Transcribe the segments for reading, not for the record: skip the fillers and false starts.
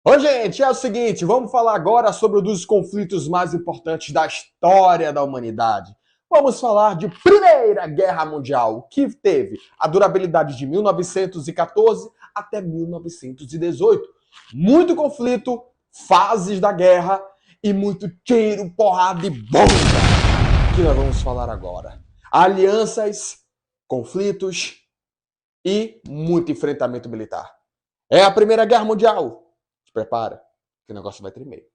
Ô, gente, é o seguinte, vamos falar agora sobre um dos conflitos mais importantes da história da humanidade. Vamos falar de Primeira Guerra Mundial, que teve a durabilidade de 1914 até 1918. Muito conflito, fases da guerra e muito tiro, porrada e bomba, que nós vamos falar agora. Alianças, conflitos e muito enfrentamento militar. É a Primeira Guerra Mundial. Se prepara, que o negócio vai tremer.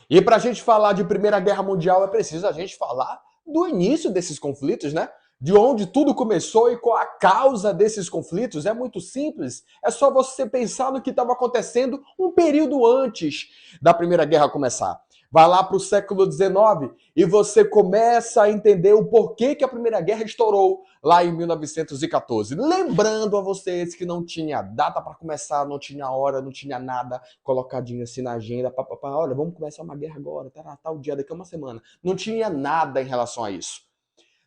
E para a gente falar de Primeira Guerra Mundial, é preciso a gente falar do início desses conflitos, né? De onde tudo começou e qual a causa desses conflitos. É muito simples. É só você pensar no que estava acontecendo um período antes da Primeira Guerra começar. Vai lá para o século XIX e você começa a entender o porquê que a Primeira Guerra estourou lá em 1914. Lembrando a vocês que não tinha data para começar, não tinha hora, não tinha nada colocadinho assim na agenda. Olha, vamos começar uma guerra agora, tal dia, daqui a uma semana. Não tinha nada em relação a isso.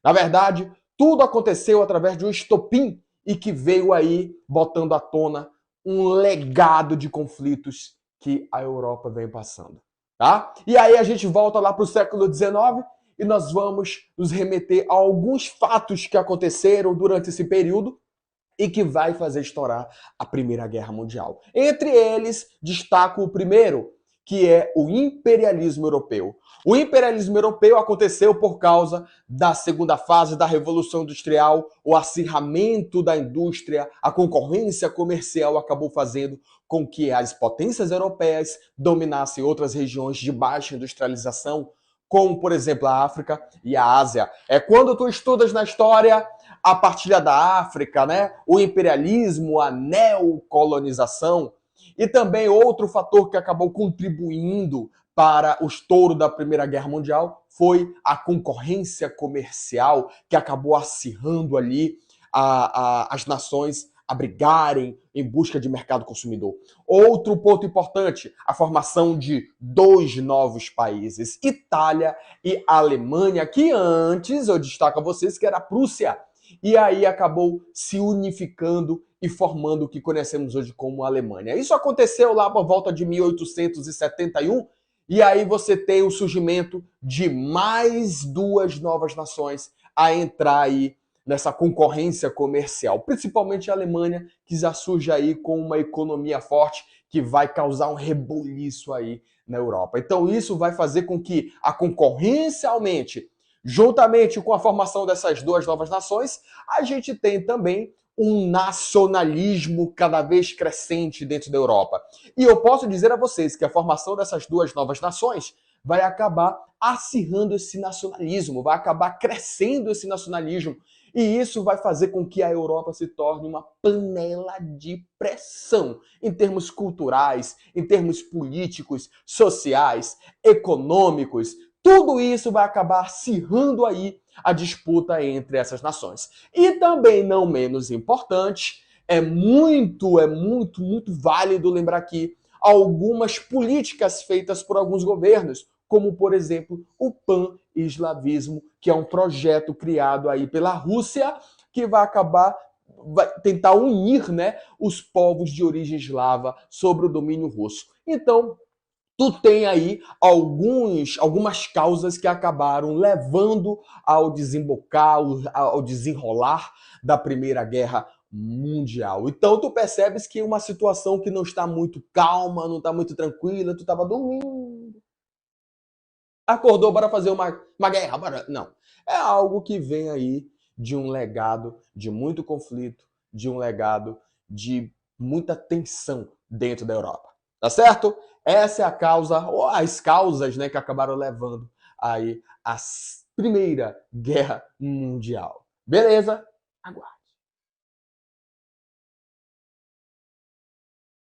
Na verdade, tudo aconteceu através de um estopim e que veio aí botando à tona um legado de conflitos que a Europa vem passando. Tá? E aí a gente volta lá para o século XIX e nós vamos nos remeter a alguns fatos que aconteceram durante esse período e que vai fazer estourar a Primeira Guerra Mundial. Entre eles, destaco o primeiro, que é o imperialismo europeu. O imperialismo europeu aconteceu por causa da segunda fase da Revolução Industrial, o acirramento da indústria, a concorrência comercial acabou fazendo com que as potências europeias dominassem outras regiões de baixa industrialização, como, por exemplo, a África e a Ásia. É quando tu estudas na história a partilha da África, né? O imperialismo, a neocolonização, e também outro fator que acabou contribuindo para o estouro da Primeira Guerra Mundial foi a concorrência comercial que acabou acirrando ali as nações a brigarem em busca de mercado consumidor. Outro ponto importante, a formação de dois novos países, Itália e Alemanha, que antes, eu destaco a vocês, que era a Prússia, e aí acabou se unificando e formando o que conhecemos hoje como Alemanha. Isso aconteceu lá por volta de 1871, e aí você tem o surgimento de mais duas novas nações a entrar aí nessa concorrência comercial, principalmente a Alemanha, que já surge aí com uma economia forte que vai causar um rebuliço aí na Europa. Então isso vai fazer com que a concorrência aumente. Juntamente com a formação dessas duas novas nações, a gente tem também um nacionalismo cada vez crescente dentro da Europa. E eu posso dizer a vocês que a formação dessas duas novas nações vai acabar acirrando esse nacionalismo, vai acabar crescendo esse nacionalismo. E isso vai fazer com que a Europa se torne uma panela de pressão em termos culturais, em termos políticos, sociais, econômicos. Tudo isso vai acabar acirrando aí a disputa entre essas nações. E também, não menos importante, é muito válido lembrar aqui algumas políticas feitas por alguns governos, como, por exemplo, o pan-eslavismo, que é um projeto criado aí pela Rússia, que vai tentar unir, né, os povos de origem eslava sobre o domínio russo. Então, tu tem aí algumas causas que acabaram levando ao desembocar, ao desenrolar da Primeira Guerra Mundial. Então tu percebes que uma situação que não está muito calma, não está muito tranquila, tu estava dormindo, acordou para fazer uma guerra. Não, é algo que vem aí de um legado de muito conflito, de um legado de muita tensão dentro da Europa. Tá certo? Essa é a causa, ou as causas, né, que acabaram levando aí a Primeira Guerra Mundial. Beleza? Aguarde.